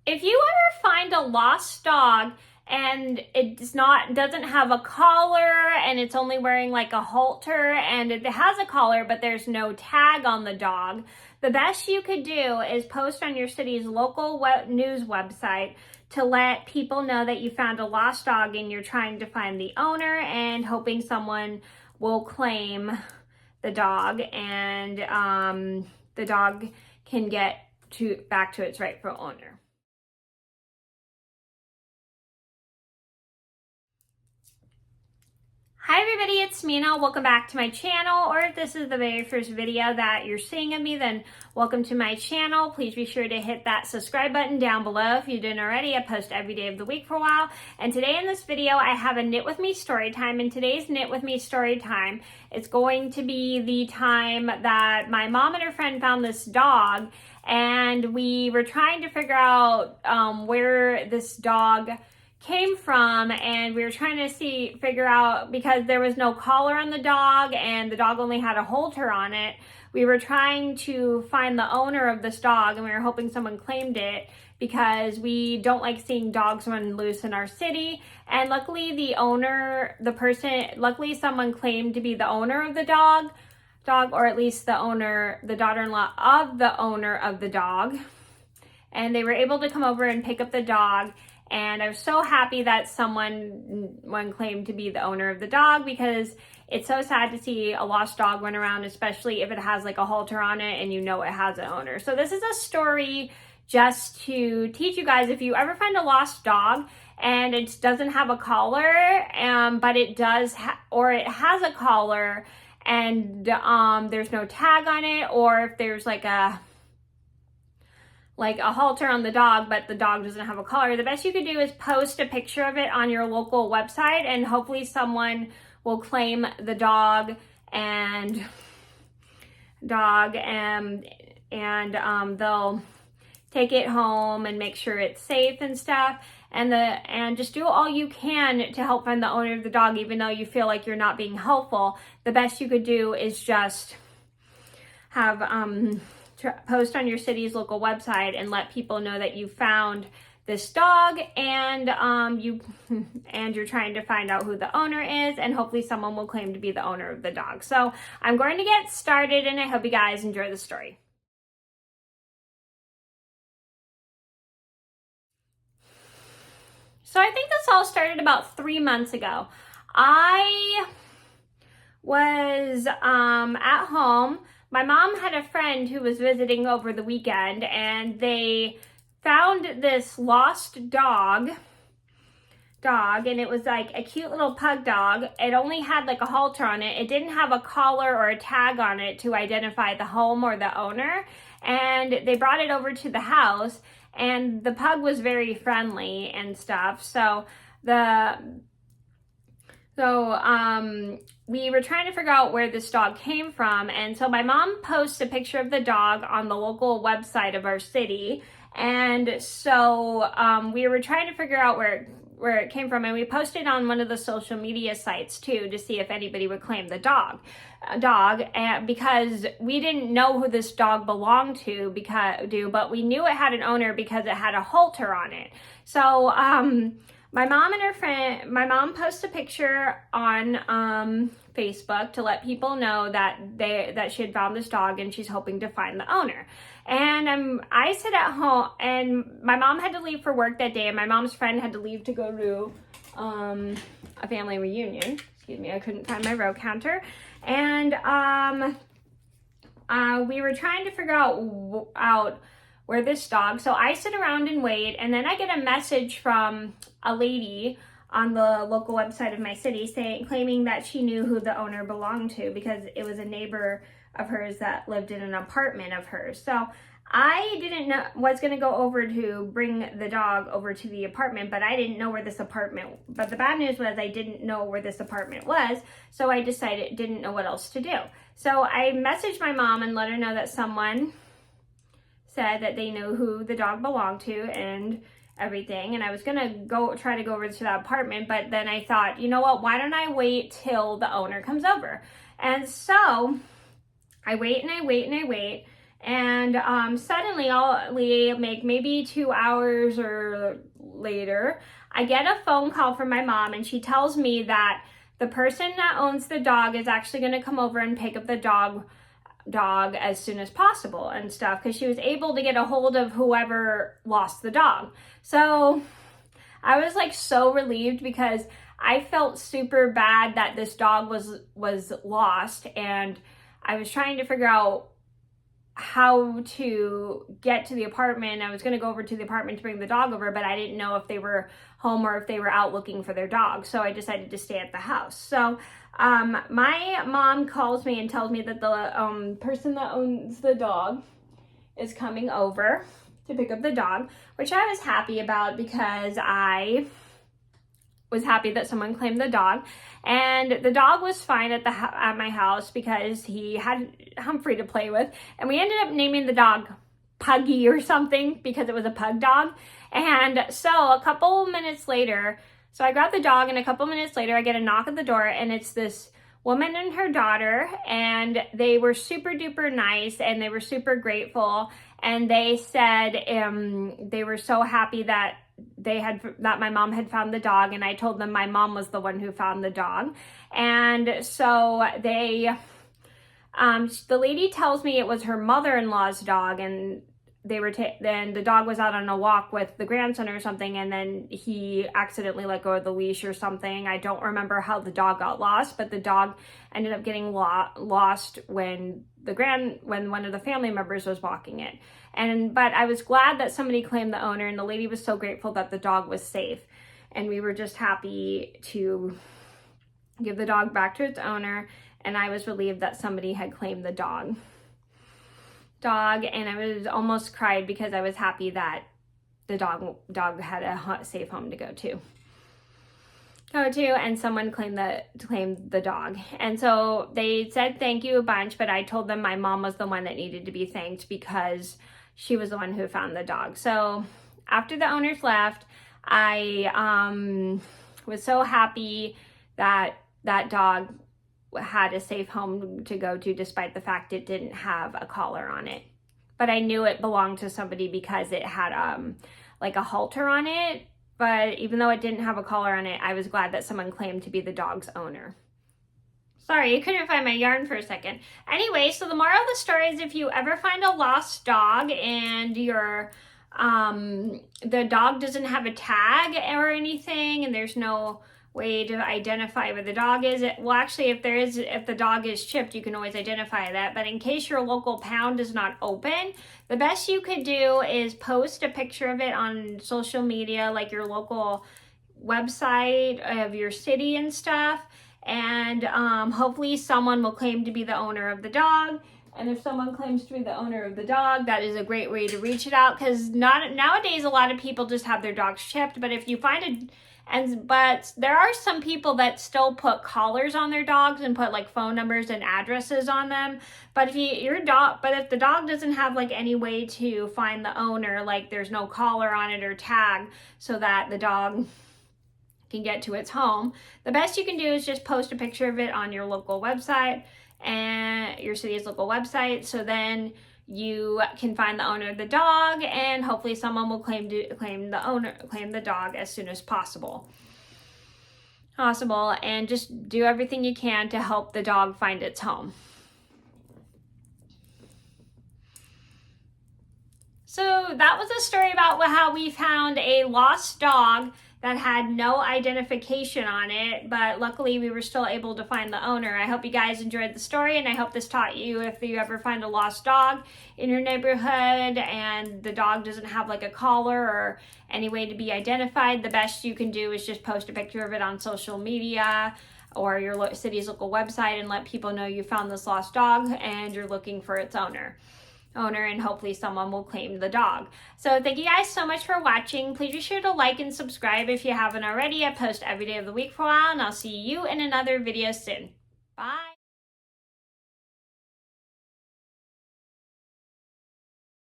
If you ever find a lost dog and doesn't have a collar and it's only wearing like a halter, and it has a collar but there's no tag on the dog, the best you could do is post on your city's local news website to let people know that you found a lost dog and you're trying to find the owner and hoping someone will claim the dog, and the dog can get back to its rightful owner. Hi everybody, it's Mena. Welcome back to my channel, or if this is the very first video that you're seeing of me, then welcome to my channel. Please be sure to hit that subscribe button down below if you didn't already. I post every day of the week for a while. And today in this video, I have a Knit With Me story time. And today's Knit With Me story time is going to be the time that my mom and her friend found this dog, and we were trying to figure out where this dog came from, and we were trying to figure out, because there was no collar on the dog and the dog only had a halter on it, we were trying to find the owner of this dog, and we were hoping someone claimed it because we don't like seeing dogs run loose in our city. And luckily luckily someone claimed to be the owner of the dog, or at least the daughter-in-law of the owner of the dog, and they were able to come over and pick up the dog. And I was so happy that someone claimed to be the owner of the dog, because it's so sad to see a lost dog run around, especially if it has like a halter on it and you know it has an owner. So this is a story just to teach you guys, if you ever find a lost dog and it doesn't have a collar, but it does, or it has a collar and there's no tag on it, or if there's like a halter on the dog, but the dog doesn't have a collar, the best you could do is post a picture of it on your local website, and hopefully someone will claim the dog and they'll take it home and make sure it's safe and stuff. And just do all you can to help find the owner of the dog, even though you feel like you're not being helpful. The best you could do is just have post on your city's local website and let people know that you found this dog, and you're trying to find out who the owner is, and hopefully someone will claim to be the owner of the dog. So I'm going to get started, and I hope you guys enjoy the story. So I think this all started about 3 months ago. I was at home. My mom had a friend who was visiting over the weekend, and they found this lost dog, and it was like a cute little pug dog. It only had like a halter on it. It didn't have a collar or a tag on it to identify the home or the owner. And they brought it over to the house, and the pug was very friendly and stuff. So we were trying to figure out where this dog came from, and so my mom posts a picture of the dog on the local website of our city, and so we were trying to figure out where it came from, and we posted on one of the social media sites too to see if anybody would claim the dog, because we didn't know who this dog belonged to, but we knew it had an owner because it had a halter on it. So my mom posted a picture on Facebook to let people know that she had found this dog and she's hoping to find the owner. And I sit at home, and my mom had to leave for work that day, and my mom's friend had to leave to go to a family reunion. Excuse me, I couldn't find my row counter. And we were trying to figure out where this dog, so I sit around and wait, and then I get a message from a lady on the local website of my city claiming that she knew who the owner belonged to, because it was a neighbor of hers that lived in an apartment of hers. So I didn't know, was going to go over to bring the dog over to the apartment, but I didn't know where this apartment, but the bad news was I didn't know where this apartment was, so I didn't know what else to do. So I messaged my mom and let her know that someone said that they knew who the dog belonged to and everything, and I was gonna try to go over to that apartment, but then I thought, you know what, why don't I wait till the owner comes over? And so I wait and I wait and I wait, And suddenly, like maybe 2 hours or later, I get a phone call from my mom, and she tells me that the person that owns the dog is actually going to come over and pick up the dog as soon as possible and stuff, because she was able to get a hold of whoever lost the dog. So I was like so relieved, because I felt super bad that this dog was lost, and I was trying to figure out how to get to the apartment. I was going to go over to the apartment to bring the dog over, but I didn't know if they were home or if they were out looking for their dog. So I decided to stay at the house. So my mom calls me and tells me that the person that owns the dog is coming over to pick up the dog, which I was happy about, because I was happy that someone claimed the dog. And the dog was fine at my house, because he had Humphrey to play with, and we ended up naming the dog Puggy or something, because it was a pug dog. And so a couple minutes later, so I grab the dog, and a couple minutes later I get a knock at the door, and it's this woman and her daughter, and they were super duper nice, and they were super grateful, and they said they were so happy that my mom had found the dog, and I told them my mom was the one who found the dog. And so they the lady tells me it was her mother-in-law's dog, and then the dog was out on a walk with the grandson or something, and then he accidentally let go of the leash or something. I don't remember how the dog got lost, but the dog ended up getting lost when one of the family members was walking it. But I was glad that somebody claimed the owner, and the lady was so grateful that the dog was safe. And we were just happy to give the dog back to its owner, and I was relieved that somebody had claimed the dog. And I was almost cried, because I was happy that the dog had a safe home to go to, and someone claimed the dog. And so they said thank you a bunch, but I told them my mom was the one that needed to be thanked, because she was the one who found the dog. So after the owners left, I was so happy that that dog had a safe home to go to, despite the fact it didn't have a collar on it. But I knew it belonged to somebody, because it had like a halter on it. But even though it didn't have a collar on it, I was glad that someone claimed to be the dog's owner. Sorry, you couldn't find my yarn for a second. Anyway, so the moral of the story is, if you ever find a lost dog and the dog doesn't have a tag or anything, and there's no way to identify where the dog is. Well, actually, if the dog is chipped, you can always identify that. But in case your local pound is not open, the best you could do is post a picture of it on social media, like your local website of your city and stuff. And hopefully someone will claim to be the owner of the dog. And if someone claims to be the owner of the dog, that is a great way to reach it out, because nowadays a lot of people just have their dogs chipped. But if you find but there are some people that still put collars on their dogs and put like phone numbers and addresses on them. But if the dog doesn't have like any way to find the owner, like there's no collar on it or tag so that the dog can get to its home, the best you can do is just post a picture of it on your local website, and your city's local website, so then you can find the owner of the dog, and hopefully someone will claim the dog as soon as possible. And just do everything you can to help the dog find its home. So that was a story about how we found a lost dog that had no identification on it, but luckily we were still able to find the owner. I hope you guys enjoyed the story, and I hope this taught you, if you ever find a lost dog in your neighborhood and the dog doesn't have like a collar or any way to be identified, the best you can do is just post a picture of it on social media or your city's local website and let people know you found this lost dog and you're looking for its owner, and hopefully someone will claim the dog. So thank you guys so much for watching. Please be sure to like and subscribe if you haven't already. I post every day of the week for a while, and I'll see you in another video soon. Bye.